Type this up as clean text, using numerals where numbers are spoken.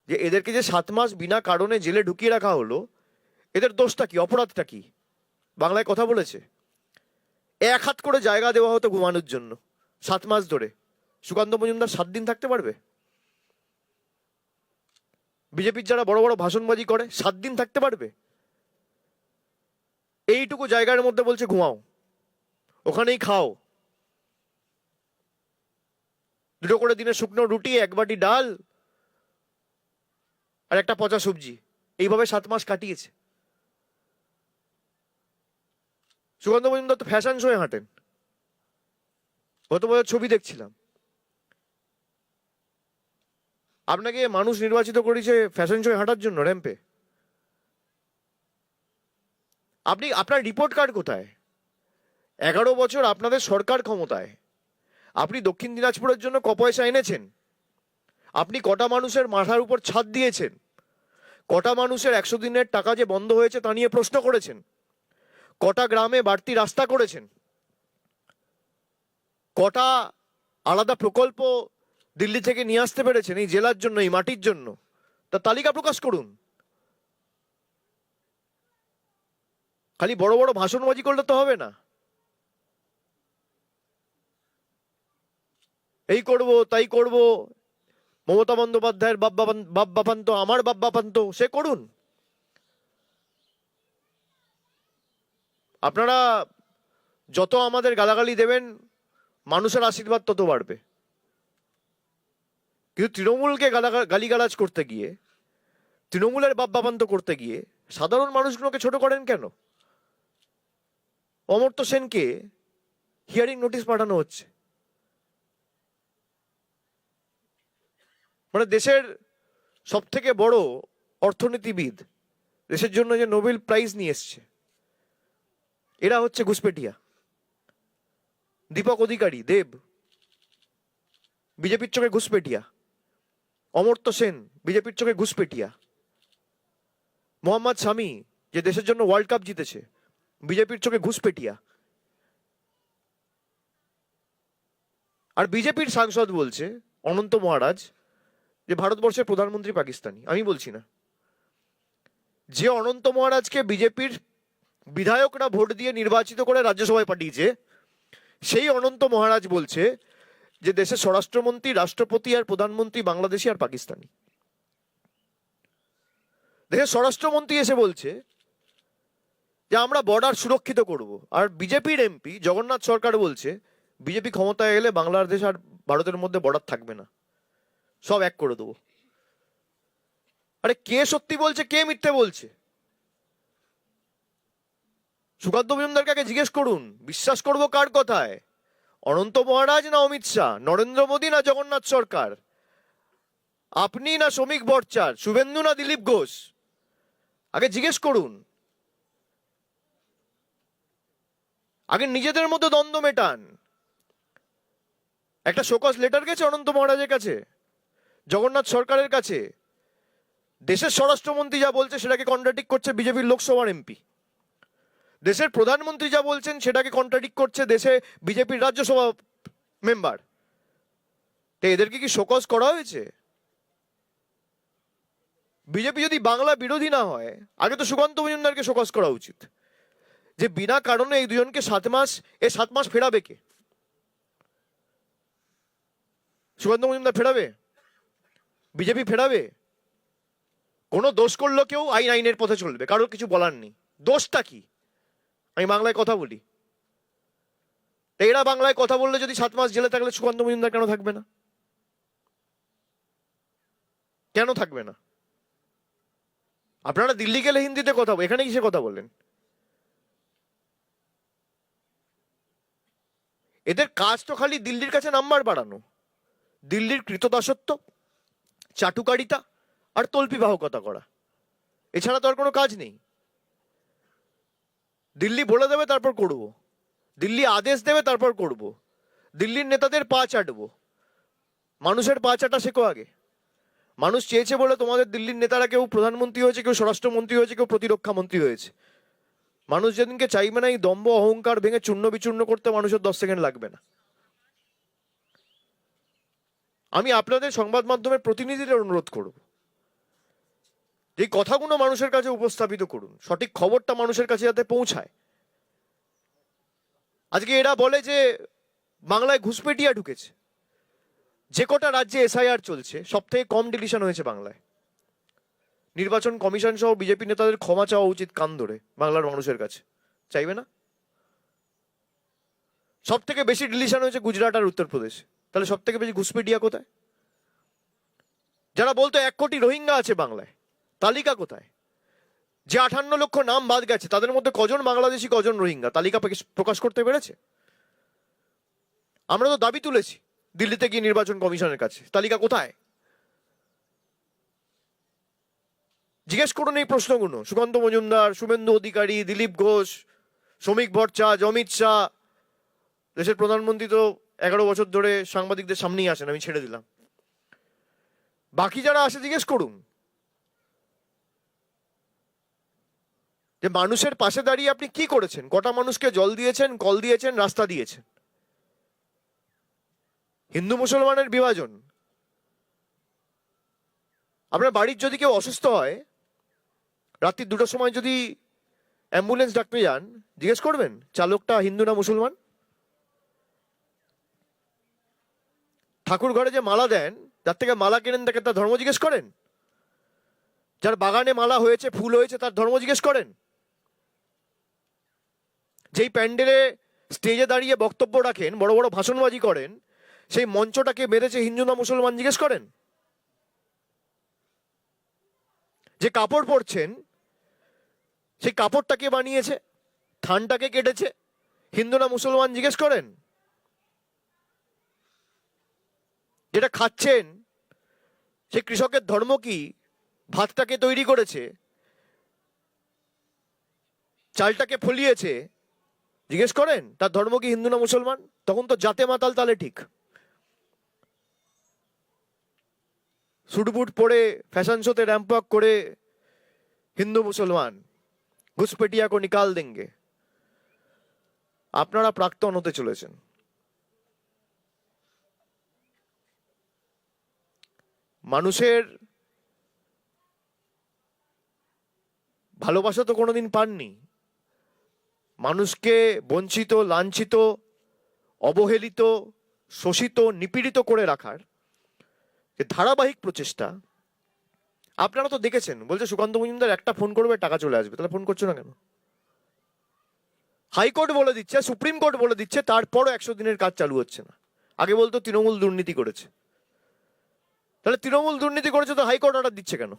যে এদেরকে যে 7 মাস বিনা কারণে জেলে ঢুকিয়ে রাখা হলো, এদের দোষটা কি, অপরাধটা কি? বাংলায় কথা বলেছে? 1 হাত করে জায়গা দেওয়া হতো ঘুমানোর জন্য 7 মাস ধরে। সুকান্ত মজুমদার 7 দিন থাকতে পারবে? বিজেপির যারা বড় বড় ভাষণবাজি করে 7 দিন থাকতে পারবে? এইটুকু জায়গার মধ্যে বলছে ঘুমাও, ওখানেই খাও, 2 করে দিনে শুকনো রুটি, 1 বাটি ডাল আর একটা পচা সবজি, এইভাবে 7 মাস কাটিয়েছে। সুকান্ত মজুমদার তো ফ্যাশন শোয়ে হাঁটেন, গত বছর ছবি দেখছিলাম। আপনাকে মানুষ নির্বাচিত করেছে ফ্যাশন শোয়ে হাঁটার জন্য র্যাম্পে? আপনার রিপোর্ট কার্ড কোথায়? 11 বছর আপনাদের সরকার ক্ষমতায়, আপনি দক্ষিণ দিনাজপুরের জন্য ক পয়সা এনেছেন? আপনি কটা মানুষের মাথার উপর ছাদ দিয়েছেন? কটা মানুষের 100 দিনের টাকা যে বন্ধ হয়েছে তা নিয়ে প্রশ্ন করেছেন? কটা গ্রামে বাড়তি রাস্তা করেছেন? কটা আলাদা প্রকল্প দিল্লি থেকে নিয়ে আসতে পেরেছেন এই জেলার জন্য, এই মাটির জন্য? তার তালিকা প্রকাশ করুন। খালি বড় বড় ভাষণবাজি করলে তো হবে না। এই করব তাই করব, মমতা বন্দ্যোপাধ্যায়ের বাপ বাপান্ত, আমার বাপ বাপান্ত, সে করুন। আপনারা যত আমাদের গালাগালি দেবেন, মানুষের আশীর্বাদ তত বাড়বে। কিন্তু তৃণমূলকে গালিগালাজ করতে গিয়ে, তৃণমূলের বাপ বাপান্ত করতে গিয়ে সাধারণ মানুষগুলোকে ছোট করেন কেন? অমর্ত্য সেনকে হিয়ারিং নোটিশ পাঠানো হচ্ছে। মানে দেশের সব থেকে বড় অর্থনীতিবিদ, দেশের জন্য যে নোবেল প্রাইজ নিয়ে এসছে, এরা হচ্ছে ঘুষপেটিয়া। দীপক অধিকারী দেব বিজেপির চোখে ঘুষপেটিয়া, অমর্ত্য সেন বিজেপির চোখে ঘুষপেটিয়া, মোহাম্মদ শামি যে দেশের জন্য ওয়ার্ল্ড কাপ জিতেছে, বিজেপির চোখে ঘুষপেটিয়া। আর বিজেপির সাংসদ বলছে, অনন্ত মহারাজ, যে ভারতবর্ষের প্রধানমন্ত্রী পাকিস্তানি। আমি বলছি না। যে অনন্ত মহারাজকে বিজেপির বিধায়করা ভোট দিয়ে নির্বাচিত করে রাজ্যসভায় পাঠিয়েছে, সেই অনন্ত মহারাজ বলছে যে দেশের স্বরাষ্ট্রমন্ত্রী, রাষ্ট্রপতি আর প্রধানমন্ত্রী বাংলাদেশি আর পাকিস্তানি। দেশের স্বরাষ্ট্রমন্ত্রী এসে বলছে যে আমরা বর্ডার সুরক্ষিত করব, আর বিজেপির এমপি জগন্নাথ সরকার বলছে বিজেপি ক্ষমতায় এলে বাংলাদেশ আর ভারতের মধ্যে বর্ডার থাকবে না, সব এক করে দেবো। আরে কে সত্যি বলছে, কে মিথ্যে বলছে? সুকান্ত মজুমদারকে আগে জিজ্ঞেস করুন, বিশ্বাস করবো কার কথায়? অনন্ত মহারাজ না অমিত শাহ, নরেন্দ্র মোদী না জগন্নাথ সরকার, আপনি না শ্রমিক ভট্টাচার্য, শুভেন্দু না দিলীপ ঘোষ? আগে জিজ্ঞেস করুন, আগে নিজেদের মধ্যে দ্বন্দ্ব মেটান। একটা শোকজ লেটার গেছে অনন্ত মহারাজের কাছে, জগন্নাথ সরকারের কাছে। দেশের স্বরাষ্ট্রমন্ত্রী যা বলছে সেটাকে কন্ট্রাডিক্ট করছে বিজেপির লোকসভার এমপি। দেশের প্রধানমন্ত্রী যা বলছেন সেটাকে কন্ট্রাডিক্ট করছে দেশে বিজেপির রাজ্যসভা মেম্বার। তো এদেরকে কি শোকজ করা হয়েছে? বিজেপি যদি বাংলা বিরোধী না হয়, আগে তো সুকান্ত মজুমদারকে শোকজ করা উচিত, যে বিনা কারণে এই দুজনকে 7 মাস, 7 মাস ফেরাবে কে? সুকান্ত মজুমদার ফেরাবে? বিজেপি ফেরাবে? কোনো দোষ করলো কেউ, আইনের পথে চলবে, কারোর কিছু বলার নেই। দোষটা কি? আমি বাংলায় কথা বলি, এরা বাংলায় কথা বললে যদি 7 মাস জেলে থাকলে সুকান্ত মজুমদার কেন থাকবে না? কেন থাকবে না? আপনারা দিল্লি গেলে হিন্দিতে কথা বলেন, এখানে কিসে কথা বলেন? এদের কাজ তো খালি দিল্লির কাছে নাম্বার বাড়ানো, দিল্লির কৃতদাসত্ব, চাটুকারিতা আর তল্পিবাহকতা করা, এছাড়া তো আর কোনো কাজ নেই। দিল্লি বলে দেবে তারপর করব, দিল্লি আদেশ দেবে তারপর করব, দিল্লির নেতাদের পা চাটবো। মানুষের পা চাটা শেখো আগে। মানুষ চেয়েছে বলে তোমাদের দিল্লির নেতারা কেউ প্রধানমন্ত্রী হয়েছে, কেউ স্বরাষ্ট্রমন্ত্রী হয়েছে, কেউ প্রতিরক্ষা মন্ত্রী হয়েছে। মানুষ যেদিনকে চাইবে না এই দম্ভ অহংকার ভেঙে চূর্ণ বিচূর্ণ করতে, মানুষের 10 সেকেন্ড লাগবে না। আমি আপনাদের সংবাদ মাধ্যমের প্রতিনিধিদের অনুরোধ করব, এই কথাগুলো মানুষের কাছে উপস্থাপিত করুন, সঠিক খবরটা মানুষের কাছে যাতে পৌঁছায়। আজকে এরা বলে যে বাংলায় ঘুষপেটিয়া ঢুকেছে। যে কটা রাজ্যে এসআইআর চলছে সব থেকে কম ডিলিশন হয়েছে বাংলায়। নির্বাচন কমিশন সহ বিজেপি নেতাদের ক্ষমা চাওয়া উচিত কান ধরে বাংলার মানুষের কাছে। চাইবে না? সব থেকে বেশি ডিলিশন হয়েছে গুজরাট আর উত্তরপ্রদেশ, তাহলে সব থেকে বেশি ঘুষপেটিয়া কোথায়? যারা বলতো 1 কোটি রোহিঙ্গা আছে বাংলায়, তালিকা কোথায়? যে 58 লক্ষ নাম বাদ গেছে তাদের মধ্যে কজন বাংলাদেশি কজন রোহিঙ্গা তালিকা প্রকাশ করতে পেরেছে? আমরা তো দাবি তুলেছি দিল্লিতে গিয়ে নির্বাচন কমিশনের কাছে, তালিকা কোথায়? জিজ্ঞেস করুন এই প্রশ্নগুলো সুকান্ত মজুমদার, শুভেন্দু অধিকারী, দিলীপ ঘোষ, শ্রমিক ভট্টাচার্য, অমিত শাহ। দেশের প্রধানমন্ত্রী তো 11 বছর ধরে সাংবাদিকদের সামনেই আসেন, আমি ছেড়ে দিলাম। বাকি যারা আসে জিজ্ঞেস করুন যে মানুষের পাশে দাঁড়িয়ে আপনি কি করেছেন, কটা মানুষকে জল দিয়েছেন, কল দিয়েছেন, রাস্তা দিয়েছেন। হিন্দু মুসলমানের বিভাজন। আপনার বাড়ির যদি কেউ অসুস্থ হয়, রাত্রি 2টার সময় যদি অ্যাম্বুলেন্স ডাকতে যান, জিজ্ঞেস করবেন চালকটা হিন্দু না মুসলমান? ঠাকুর ঘরে যে মালা দেন, যার থেকে মালা কেনেন তাকে তার ধর্ম জিজ্ঞেস করেন? যার বাগানে মালা হয়েছে, ফুল হয়েছে, তার ধর্ম জিজ্ঞেস করেন? যেই প্যান্ডেলে স্টেজে দাঁড়িয়ে বক্তব্য রাখেন, বড় বড় ভাষণবাজি করেন, সেই মঞ্চটাকে বেঁধেছে হিন্দু না মুসলমান জিজ্ঞেস করেন? যে কাপড় পরছেন সেই কাপড়টাকে বানিয়েছে, থানটাকে কেটেছে, হিন্দু না মুসলমান জিজ্ঞেস করেন? যেটা খাচ্ছেন সেই কৃষকের ধর্ম কি? ভাতটাকে তৈরি করেছে, চালটাকে ফলিয়েছে, জিজ্ঞেস করেন তার ধর্ম কি হিন্দু না মুসলমান? তখন তো জাতে মাতাল তালে ঠিক। সুটবুট পরে ফ্যাশন শোতে র্যাম্প ওয়াক করে হিন্দু মুসলমান ঘুষপেটিয়া কো নিকাল দেঙ্গে। আপনারা প্রাক্তন হতে চলেছেন। মানুষের ভালোবাসা তো কোনোদিন পাননি। মানুষকে বঞ্চিত, লাঞ্ছিত, অবহেলিত, শোষিত, নিপীড়িত করে রাখার যে ধারাবাহিক প্রচেষ্টা আপনারা তো দেখেছেন। বলছে সুকান্ত মজুমদার একটা ফোন করবে টাকা চলে আসবে, তাহলে ফোন করছো না কেন? হাইকোর্ট বলে দিচ্ছে, সুপ্রিম কোর্ট বলে দিচ্ছে, তারপরও 100 দিনের কাজ চালু হচ্ছে না। আগে বলতো তৃণমূল দুর্নীতি করেছে, তাহলে তৃণমূল দুর্নীতি করেছে তো হাইকোর্ট অর্ডার দিচ্ছে কেন?